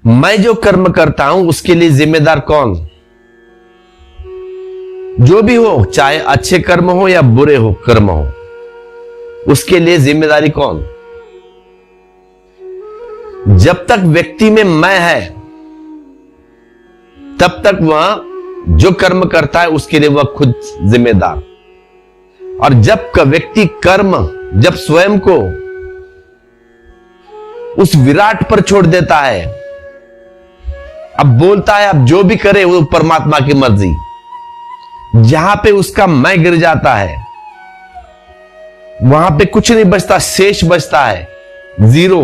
मैं जो कर्म करता हूं उसके लिए जिम्मेदार कौन? जो भी हो, चाहे अच्छे कर्म हो या बुरे हो कर्म हो, उसके लिए जिम्मेदारी कौन? जब तक व्यक्ति में मैं है तब तक वह जो कर्म करता है उसके लिए वह खुद जिम्मेदार। और जब का व्यक्ति जब स्वयं को उस विराट पर छोड़ देता है, अब बोलता है अब जो भी करे वो परमात्मा की मर्जी, जहां पे उसका मैं गिर जाता है वहां पे कुछ नहीं बचता, शेष बचता है जीरो।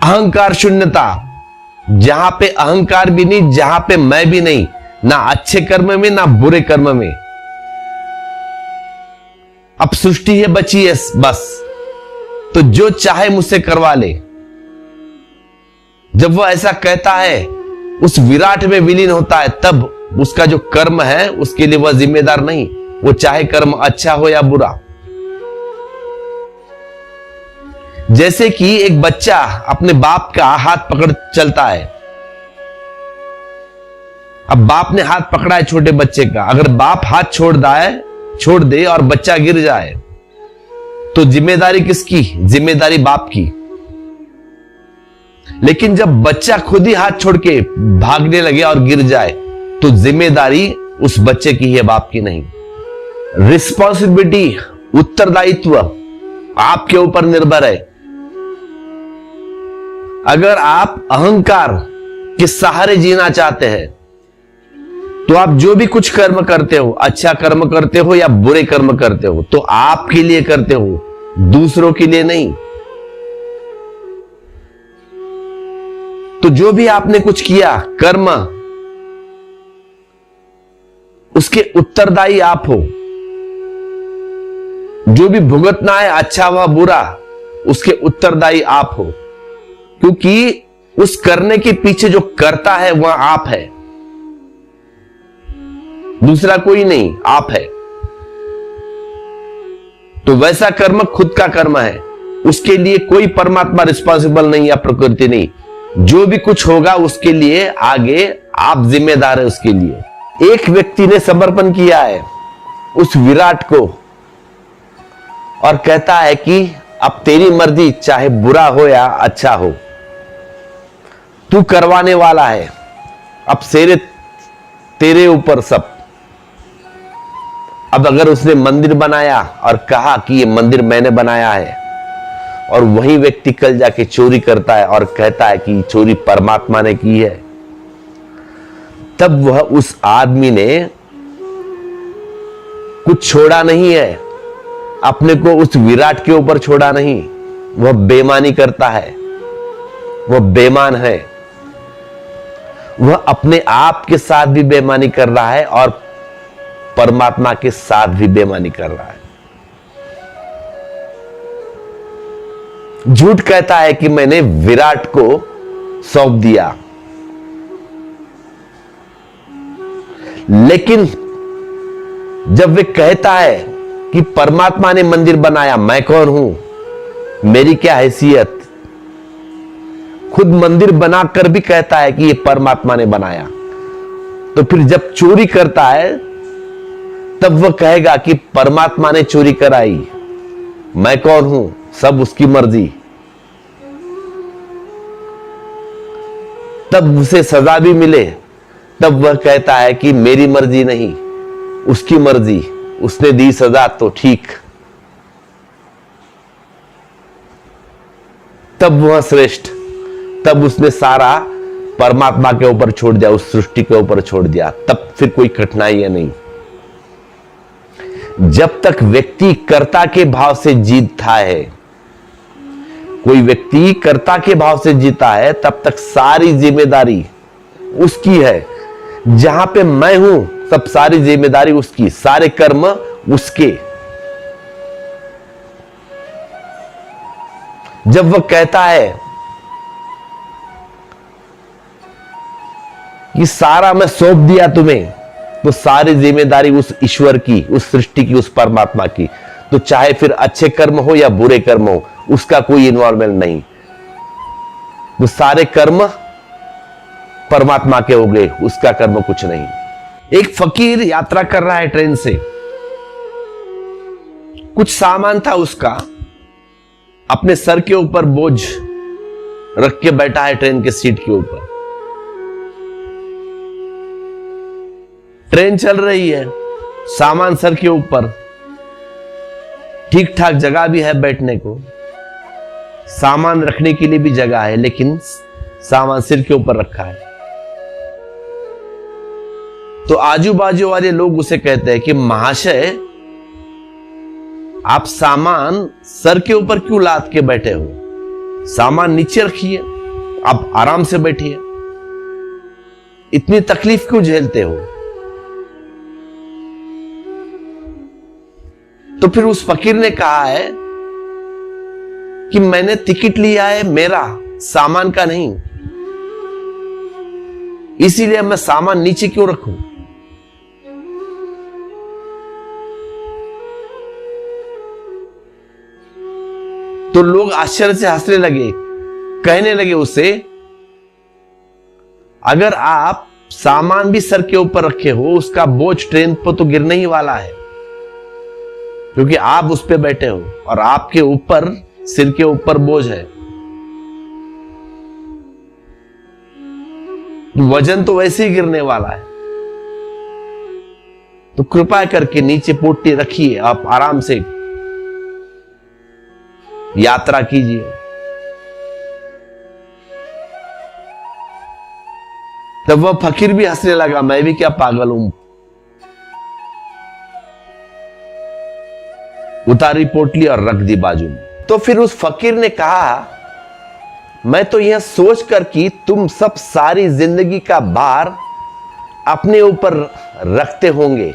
अहंकार शून्यता, जहां पे अहंकार भी नहीं, जहां पे मैं भी नहीं, ना अच्छे कर्म में ना बुरे कर्म में। अब सृष्टि है बची है बस, तो जो चाहे मुझसे करवा ले। जब वह ऐसा कहता है, उस विराट में विलीन होता है, तब उसका जो कर्म है उसके लिए वह जिम्मेदार नहीं, वो चाहे कर्म अच्छा हो या बुरा। जैसे कि एक बच्चा अपने बाप का हाथ पकड़ चलता है। अब बाप ने हाथ पकड़ा है छोटे बच्चे का, अगर बाप हाथ छोड़ दे और बच्चा गिर जाए तो जिम्मेदारी किसकी? जिम्मेदारी बाप की। लेकिन जब बच्चा खुद ही हाथ छोड़ के भागने लगे और गिर जाए तो जिम्मेदारी उस बच्चे की है, बाप की नहीं। रिस्पॉन्सिबिलिटी, उत्तरदायित्व आपके ऊपर निर्भर है। अगर आप अहंकार के सहारे जीना चाहते हैं तो आप जो भी कुछ कर्म करते हो, अच्छा कर्म करते हो या बुरे कर्म करते हो, तो आपके लिए करते हो, दूसरों के लिए नहीं। तो जो भी आपने कुछ किया कर्म, उसके उत्तरदायी आप हो। जो भी भुगतना है, अच्छा व बुरा, उसके उत्तरदायी आप हो, क्योंकि उस करने के पीछे जो करता है वह आप है, दूसरा कोई नहीं, आप है। तो वैसा कर्म खुद का कर्म है, उसके लिए कोई परमात्मा रिस्पॉन्सिबल नहीं या प्रकृति नहीं। जो भी कुछ होगा उसके लिए आगे आप जिम्मेदार है उसके लिए। एक व्यक्ति ने समर्पण किया है उस विराट को और कहता है कि अब तेरी मर्जी, चाहे बुरा हो या अच्छा हो, तू करवाने वाला है, अब तेरे ऊपर सब। अब अगर उसने मंदिर बनाया और कहा कि ये मंदिर मैंने बनाया है, और वही व्यक्ति कल जाके चोरी करता है और कहता है कि चोरी परमात्मा ने की है, तब वह उस आदमी ने कुछ छोड़ा नहीं है, अपने को उस विराट के ऊपर छोड़ा नहीं। वह बेईमानी करता है, वह बेईमान है, वह अपने आप के साथ भी बेईमानी कर रहा है और परमात्मा के साथ भी बेईमानी कर रहा है। झूठ कहता है कि मैंने विराट को सौंप दिया, लेकिन जब वे कहता है कि परमात्मा ने मंदिर बनाया, मैं कौन हूं, मेरी क्या हैसियत, खुद मंदिर बनाकर भी कहता है कि यह परमात्मा ने बनाया, तो फिर जब चोरी करता है तब वह कहेगा कि परमात्मा ने चोरी कराई, मैं कौन हूं, सब उसकी मर्जी। तब उसे सजा भी मिले तब वह कहता है कि मेरी मर्जी नहीं, उसकी मर्जी, उसने दी सजा तो ठीक। तब वह श्रेष्ठ, तब उसने सारा परमात्मा के ऊपर छोड़ दिया, उस सृष्टि के ऊपर छोड़ दिया, तब फिर कोई कठिनाई है नहीं। जब तक व्यक्ति कर्ता के भाव से जीतता है, कोई व्यक्ति कर्ता के भाव से जीता है, तब तक सारी जिम्मेदारी उसकी है। जहां पे मैं हूं, सब सारी जिम्मेदारी उसकी, सारे कर्म उसके। जब वह कहता है कि सारा मैं सौंप दिया तुम्हें, तो सारी जिम्मेदारी उस ईश्वर की, उस सृष्टि की, उस परमात्मा की। तो चाहे फिर अच्छे कर्म हो या बुरे कर्म हो, उसका कोई इन्वॉल्वमेंट नहीं। वो सारे कर्म परमात्मा के हो गए, उसका कर्म कुछ नहीं। एक फकीर यात्रा कर रहा है ट्रेन से, कुछ सामान था उसका, अपने सर के ऊपर बोझ रख के बैठा है ट्रेन के सीट के ऊपर। ट्रेन चल रही है, सामान सर के ऊपर, ठीक ठाक जगह भी है बैठने को, सामान रखने के लिए भी जगह है, लेकिन सामान सिर के ऊपर रखा है। तो आजू बाजू वाले लोग उसे कहते हैं कि महाशय, आप सामान सर के ऊपर क्यों लाद के बैठे हो? सामान नीचे रखिए, आप आराम से बैठिए, इतनी तकलीफ क्यों झेलते हो? तो फिर उस फकीर ने कहा है कि मैंने टिकट लिया है मेरा, सामान का नहीं, इसीलिए मैं सामान नीचे क्यों रखूं? तो लोग आश्चर्य से हंसने लगे, कहने लगे उसे, अगर आप सामान भी सर के ऊपर रखे हो, उसका बोझ ट्रेन पर तो गिरने ही वाला है, क्योंकि आप उस पे बैठे हो और आपके ऊपर, सिर के ऊपर बोझ है, वजन तो वैसे ही गिरने वाला है। तो कृपा करके नीचे पोटली रखिए, आप आराम से यात्रा कीजिए। तब वह फकीर भी हंसने लगा, मैं भी क्या पागल हूं, उतारी पोटली और रख दी बाजू में। तो फिर उस फकीर ने कहा, मैं तो यह सोचकर कि तुम सब सारी जिंदगी का भार अपने ऊपर रखते होंगे,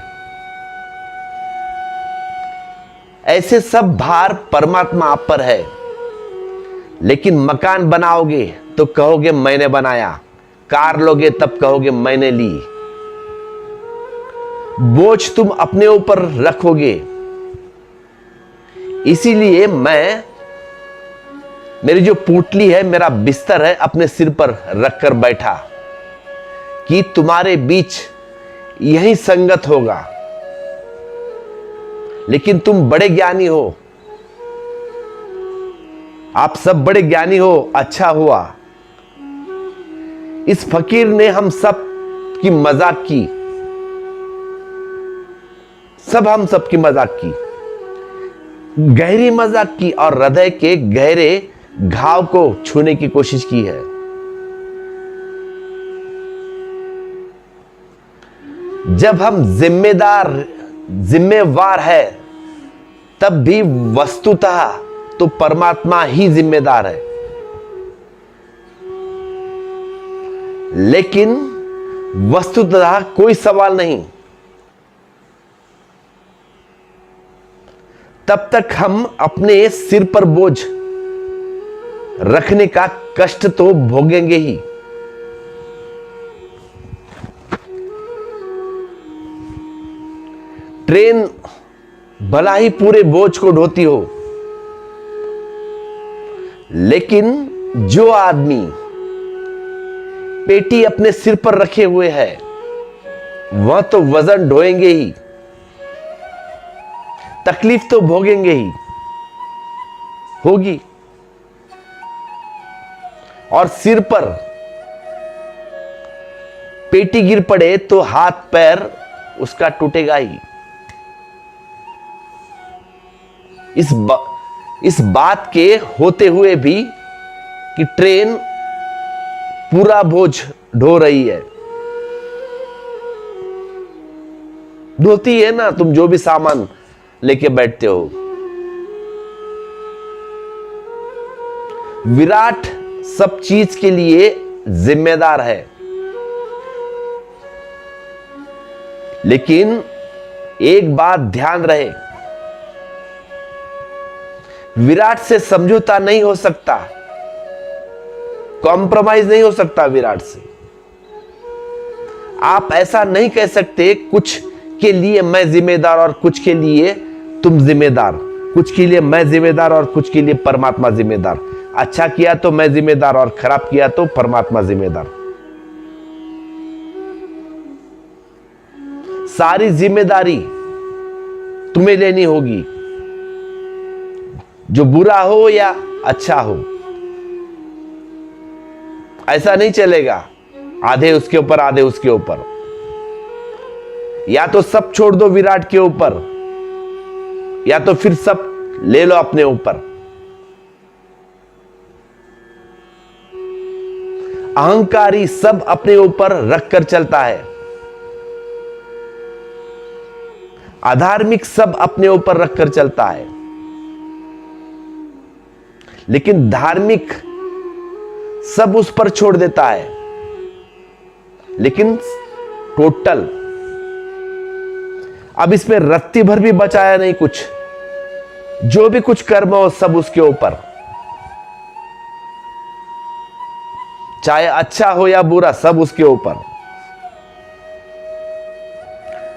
ऐसे सब भार परमात्मा आप पर है, लेकिन मकान बनाओगे तो कहोगे मैंने बनाया, कार लोगे तब कहोगे मैंने ली, बोझ तुम अपने ऊपर रखोगे। इसीलिए मेरी जो पोटली है, मेरा बिस्तर है, अपने सिर पर रखकर बैठा कि तुम्हारे बीच यही संगत होगा। लेकिन तुम बड़े ज्ञानी हो, आप सब बड़े ज्ञानी हो, अच्छा हुआ। इस फकीर ने हम सब की मजाक की, हम सब की मजाक की, गहरी मजाक की, और हृदय के गहरे घाव को छूने की कोशिश की है। जब हम जिम्मेवार है, तब भी वस्तुतः तो परमात्मा ही जिम्मेदार है, लेकिन वस्तुतः कोई सवाल नहीं। तब तक हम अपने सिर पर बोझ रखने का कष्ट तो भोगेंगे ही। ट्रेन भला ही पूरे बोझ को ढोती हो, लेकिन जो आदमी पेटी अपने सिर पर रखे हुए है, वह तो वजन ढोएंगे ही, तकलीफ तो भोगेंगे ही, होगी। और सिर पर पेटी गिर पड़े तो हाथ पैर उसका टूटेगा ही। इस बात के होते हुए भी कि ट्रेन पूरा बोझ ढो रही है, ढोती है ना, तुम जो भी सामान लेके बैठते हो। विराट सब चीज के लिए जिम्मेदार है, लेकिन एक बात ध्यान रहे, विराट से समझौता नहीं हो सकता, कॉम्प्रोमाइज नहीं हो सकता विराट से। आप ऐसा नहीं कह सकते कुछ के लिए मैं जिम्मेदार और कुछ के लिए तुम जिम्मेदार, कुछ के लिए मैं जिम्मेदार और कुछ के लिए परमात्मा जिम्मेदार। अच्छा किया तो मैं जिम्मेदार और खराब किया तो परमात्मा जिम्मेदार। सारी जिम्मेदारी तुम्हें लेनी होगी, जो बुरा हो या अच्छा हो। ऐसा नहीं चलेगा आधे उसके ऊपर आधे उसके ऊपर। या तो सब छोड़ दो विराट के ऊपर, या तो फिर सब ले लो अपने ऊपर। अहंकारी सब अपने ऊपर रखकर चलता है, अधार्मिक सब अपने ऊपर रखकर चलता है, लेकिन धार्मिक सब उस पर छोड़ देता है। लेकिन टोटल अब इसमें रत्ती भर भी बचाया नहीं कुछ। जो भी कुछ कर्म हो सब उसके ऊपर, चाहे अच्छा हो या बुरा सब उसके ऊपर।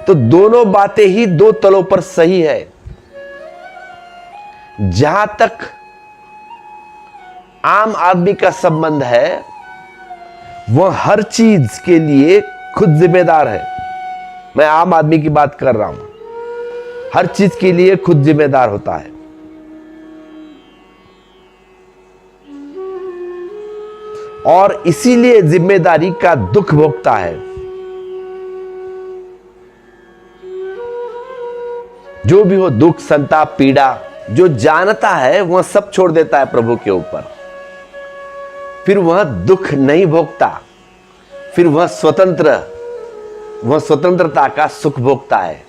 तो दोनों बातें ही दो तलों पर सही है। जहां तक आम आदमी का संबंध है, वह हर चीज के लिए खुद जिम्मेदार है। मैं आम आदमी की बात कर रहा हूं, हर चीज के लिए खुद जिम्मेदार होता है। और इसीलिए जिम्मेदारी का दुख भोगता है। जो भी हो दुख, संताप, पीड़ा, जो जानता है वह सब छोड़ देता है प्रभु के ऊपर। फिर वह दुख नहीं भोगता, फिर वह स्वतंत्रता का सुख भोगता है।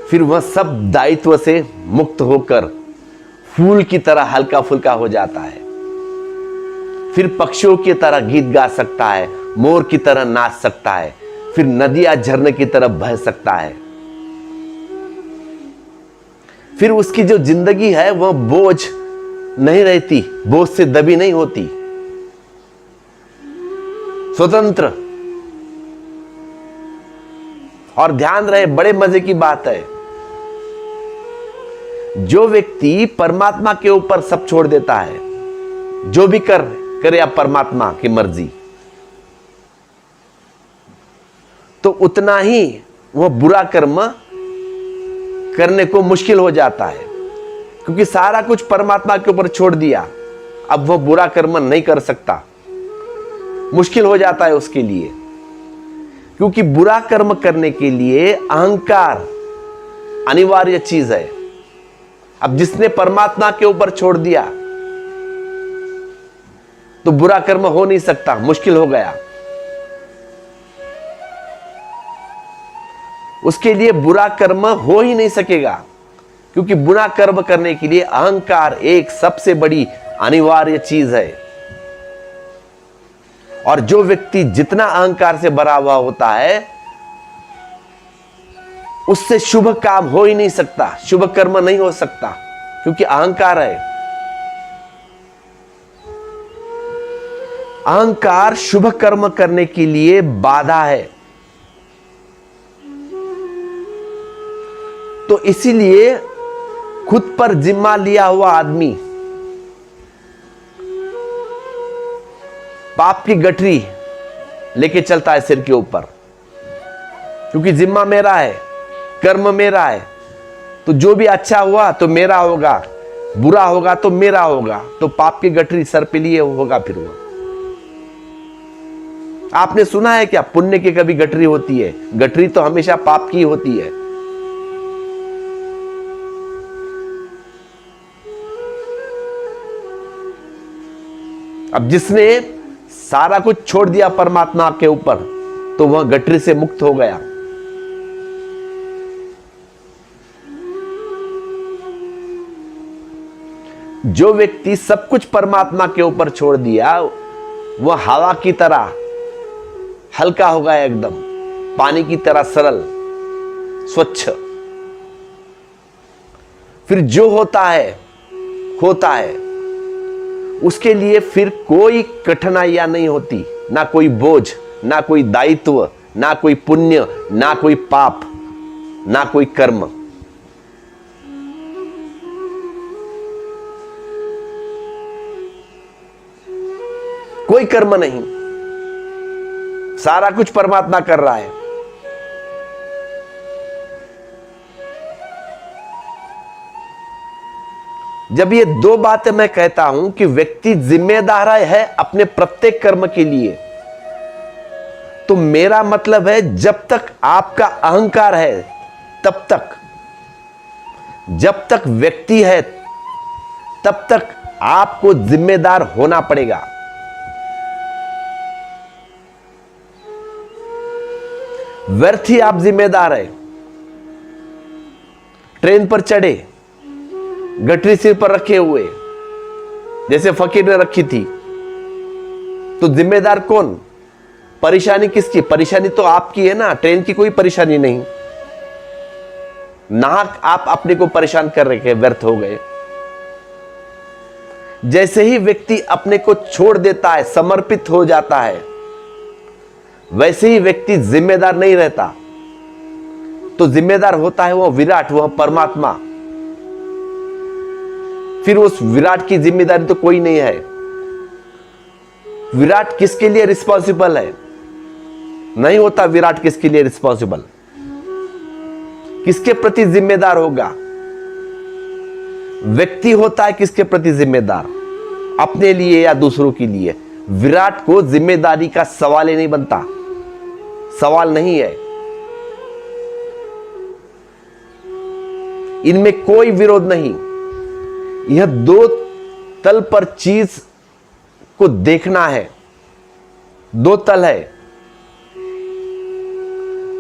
फिर वह सब दायित्व से मुक्त होकर फूल की तरह हल्का फुल्का हो जाता है। फिर पक्षियों की तरह गीत गा सकता है, मोर की तरह नाच सकता है, फिर नदियां झरने की तरह बह सकता है। फिर उसकी जो जिंदगी है वह बोझ नहीं रहती, बोझ से दबी नहीं होती, स्वतंत्र। और ध्यान रहे, बड़े मजे की बात है, जो व्यक्ति परमात्मा के ऊपर सब छोड़ देता है, जो भी करे आप परमात्मा की मर्जी, तो उतना ही वह बुरा कर्म करने को मुश्किल हो जाता है। क्योंकि सारा कुछ परमात्मा के ऊपर छोड़ दिया, अब वह बुरा कर्म नहीं कर सकता, मुश्किल हो जाता है उसके लिए। क्योंकि बुरा कर्म करने के लिए अहंकार अनिवार्य चीज है। अब जिसने परमात्मा के ऊपर छोड़ दिया तो बुरा कर्म हो नहीं सकता, मुश्किल हो गया। उसके लिए बुरा कर्म हो ही नहीं सकेगा, क्योंकि बुरा कर्म करने के लिए अहंकार एक सबसे बड़ी अनिवार्य चीज है। और जो व्यक्ति जितना अहंकार से भरा हुआ होता है, उससे शुभ काम हो ही नहीं सकता, शुभ कर्म नहीं हो सकता, क्योंकि अहंकार है। अहंकार शुभ कर्म करने के लिए बाधा है। तो इसीलिए खुद पर जिम्मा लिया हुआ आदमी पाप की गठरी लेके चलता है सिर के ऊपर, क्योंकि जिम्मा मेरा है, कर्म मेरा है। तो जो भी अच्छा हुआ तो मेरा होगा, बुरा होगा तो मेरा होगा। तो पाप की गठरी सर पे लिए होगा। फिर वो आपने सुना है क्या, पुण्य की कभी गठरी होती है? गठरी तो हमेशा पाप की होती है। अब जिसने सारा कुछ छोड़ दिया परमात्मा के ऊपर, तो वह गठरी से मुक्त हो गया। जो व्यक्ति सब कुछ परमात्मा के ऊपर छोड़ दिया, वह हवा की तरह हल्का हो गया, एकदम पानी की तरह सरल, स्वच्छ। फिर जो होता है, उसके लिए फिर कोई कठिनाइयां नहीं होती, ना कोई बोझ, ना कोई दायित्व, ना कोई पुण्य, ना कोई पाप, ना कोई कर्म। कोई कर्म नहीं, सारा कुछ परमात्मा कर रहा है। जब ये दो बातें मैं कहता हूं कि व्यक्ति जिम्मेदार है अपने प्रत्येक कर्म के लिए, तो मेरा मतलब है जब तक आपका अहंकार है तब तक, जब तक व्यक्ति है तब तक आपको जिम्मेदार होना पड़ेगा। व्यर्थ ही आप जिम्मेदार है। ट्रेन पर चढ़े, गठरी सिर पर रखे हुए, जैसे फकीर ने रखी थी, तो जिम्मेदार कौन? परेशानी किसकी? परेशानी तो आपकी है ना, ट्रेन की कोई परेशानी नहीं। नाहक आप अपने को परेशान कर रहे, व्यर्थ हो गए। जैसे ही व्यक्ति अपने को छोड़ देता है, समर्पित हो जाता है, वैसे ही व्यक्ति जिम्मेदार नहीं रहता। तो जिम्मेदार होता है वह विराट, वह परमात्मा। फिर उस विराट की जिम्मेदारी तो कोई नहीं है। विराट किसके लिए रिस्पॉन्सिबल है? नहीं होता विराट किसके लिए रिस्पॉन्सिबल। किसके प्रति जिम्मेदार होगा? व्यक्ति होता है किसके प्रति जिम्मेदार, अपने लिए या दूसरों के लिए। विराट को जिम्मेदारी का सवाल ही नहीं बनता, सवाल नहीं है। इनमें कोई विरोध नहीं। यह दो तल पर चीज को देखना है। दो तल है।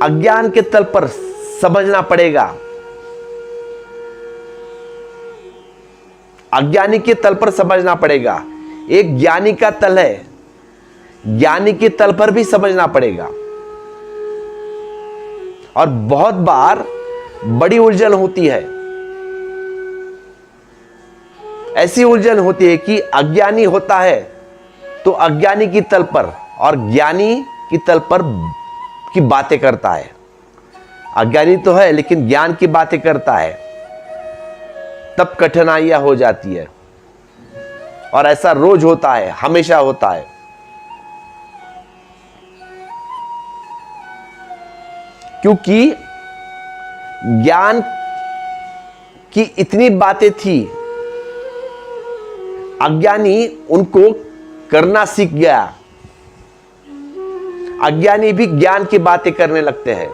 अज्ञान के तल पर समझना पड़ेगा, अज्ञानी के तल पर समझना पड़ेगा। एक ज्ञानी का तल है, ज्ञानी के तल पर भी समझना पड़ेगा। और बहुत बार बड़ी उलझन होती है। ऐसी उलझन होती है कि अज्ञानी होता है तो अज्ञानी की तल पर और ज्ञानी की तल पर की बातें करता है। अज्ञानी तो है लेकिन ज्ञान की बातें करता है, तब कठिनाइयां हो जाती है। और ऐसा रोज होता है, हमेशा होता है। क्योंकि ज्ञान की इतनी बातें थी, अज्ञानी उनको करना सीख गया। अज्ञानी भी ज्ञान की बातें करने लगते हैं।